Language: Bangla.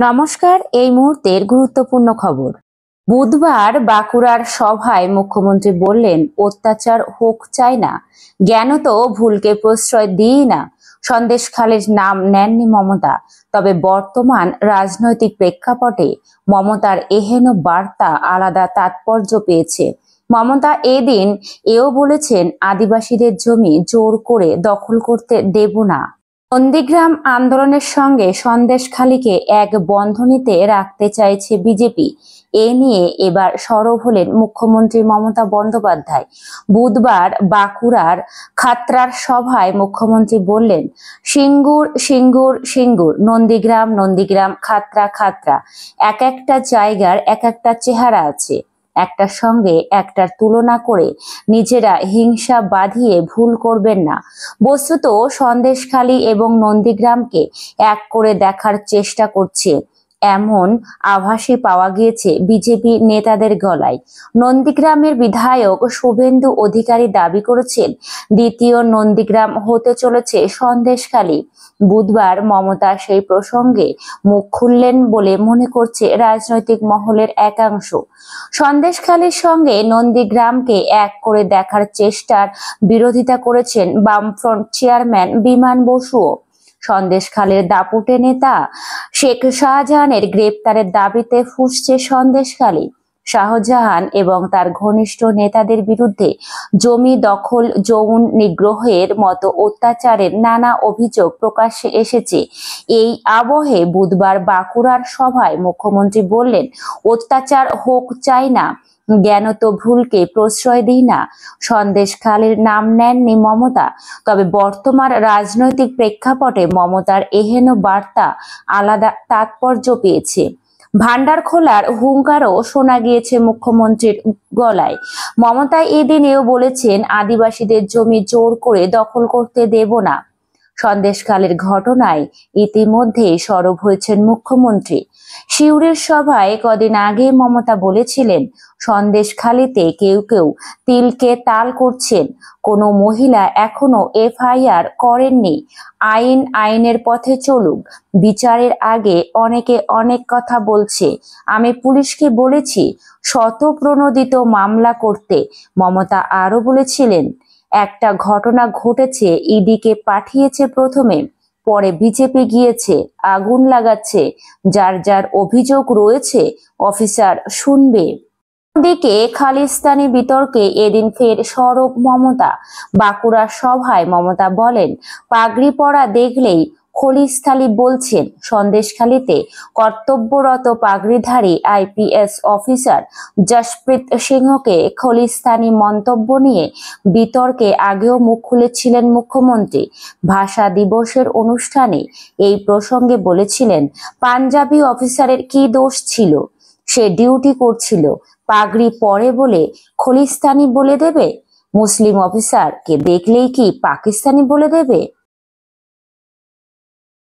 নমস্কার। এই মুহূর্তের গুরুত্বপূর্ণ খবর। বুধবার বাঁকুড়ার সভায় মুখ্যমন্ত্রী বললেন, অত্যাচার হোক চাই না, জ্ঞানত ভুলকে প্রশ্রয় দিই না। সন্দেশখালির নাম নেননি মমতা, তবে বর্তমান রাজনৈতিক প্রেক্ষাপটে মমতার এহেন বার্তা আলাদা তাৎপর্য পেয়েছে। মমতা এদিন এও বলেছেন, আদিবাসীদের জমি জোর করে দখল করতে দেব না। নন্দীগ্রাম আন্দোলনের সঙ্গে সন্দেশখালিকে এক বন্ধনীতে রাখতে চাইছে বিজেপি। এ নিয়ে এবার সরব হলেন মুখ্যমন্ত্রী মমতা বন্দ্যোপাধ্যায়। বুধবার বাঁকুড়ার খাতড়ার সভায় মুখ্যমন্ত্রী বললেন, সিঙ্গুর সিঙ্গুর সিঙ্গুর, নন্দীগ্রাম নন্দীগ্রাম, খাতড়া খাতড়া, এক একটা জায়গার এক একটা চেহারা আছে। একটার সঙ্গে একটার তুলনা করে নিজেরা হিংসা বাঁধিয়ে ভুল করবেন না। বস্তুত সন্দেশখালি এবং নন্দীগ্রামকে এক করে দেখার চেষ্টা করছে, এমন আভাসই পাওয়া গিয়েছে বিজেপি নেতাদের গলায়। নন্দীগ্রামের বিধায়ক শুভেন্দু অধিকারী দাবি করেছেন, দ্বিতীয় নন্দীগ্রাম হতে চলেছে সন্দেশখালি। বুধবার মমতা সেই প্রসঙ্গে মুখ খুললেন বলে মনে করছে রাজনৈতিক মহলের একাংশ। সন্দেশখালির সঙ্গে নন্দীগ্রামকে এক করে দেখার চেষ্টার বিরোধিতা করেছেন বামফ্রন্ট চেয়ারম্যান বিমান বসুও। সন্দেশখালির দাপুটে নেতা শেখ শাহজাহানের গ্রেপ্তারের দাবিতে ফুঁসছে সন্দেশখালি। শাহজাহান এবং তার ঘনিষ্ঠ নেতাদের বিরুদ্ধে জমি দখল, যৌন নিগ্রহের মতো অত্যাচারের নানা অভিযোগ প্রকাশ্যে এসেছে। এই আবহে বুধবার বাঁকুড়ার সভায় মুখ্যমন্ত্রী বললেন, অত্যাচার হোক চাই না, জ্ঞানত ভুলকে প্রশ্রয় দিই না। সন্দেশখালির নাম নেননি মমতা, তবে বর্তমান রাজনৈতিক প্রেক্ষাপটে মমতার এহেন বার্তা আলাদা তাৎপর্য পেয়েছে। ভান্ডার খোলার হুঙ্কারও শোনা গিয়েছে মুখ্যমন্ত্রীর গলায়। মমতা এদিন এও বলেছেন, আদিবাসীদের জমি জোর করে দখল করতে দেব না। সন্দেশখালির ঘটনায় ইতিমধ্যে সরব হয়েছেন মুখ্যমন্ত্রী। সিউড়ির সভায় কদিন আগে মমতা বলেছিলেন, সন্দেশখালিতে কেউ কেউ তিলকে তাল করছেন। কোনো মহিলা এখনো এফআইআর করেননি। আইনের পথে চলুক, বিচারের আগে অনেকে অনেক কথা বলছে। আমি পুলিশকে বলেছি শতপ্রণোদিত মামলা করতে। মমতা আরো বলেছিলেন, একটা ঘটনা ঘটেছে, ইডিকে পাঠিয়েছে প্রথমে, পরে বিজেপি গিয়েছে, আগুন লাগাচ্ছে। যার যার অভিযোগ রয়েছে অফিসার শুনবে। দিকে খালিস্তানি বিতর্কে এদিন ফের সরব মমতা। বাঁকুড়ার সভায় মমতা বলেন, পাগড়ি পরা দেখলেই খলিস্তানি বলছেন। সন্দেশখালিতে কর্তব্যরত পাগড়িধারী আইপিএস অফিসার জশপ্রীত সিংহকে খলিস্তানি মন্তব্য নিয়ে বিতর্কে আগেও মুখ খুলেছিলেন মুখ্যমন্ত্রী। ভাষা দিবসের অনুষ্ঠানে এই প্রসঙ্গে বলেছিলেন, পাঞ্জাবি অফিসারের কি দোষ ছিল? সে ডিউটি করছিল, পাগড়ি পরে বলে খলিস্তানি বলে দেবে? মুসলিম অফিসারকে দেখলেই কি পাকিস্তানি বলে দেবে?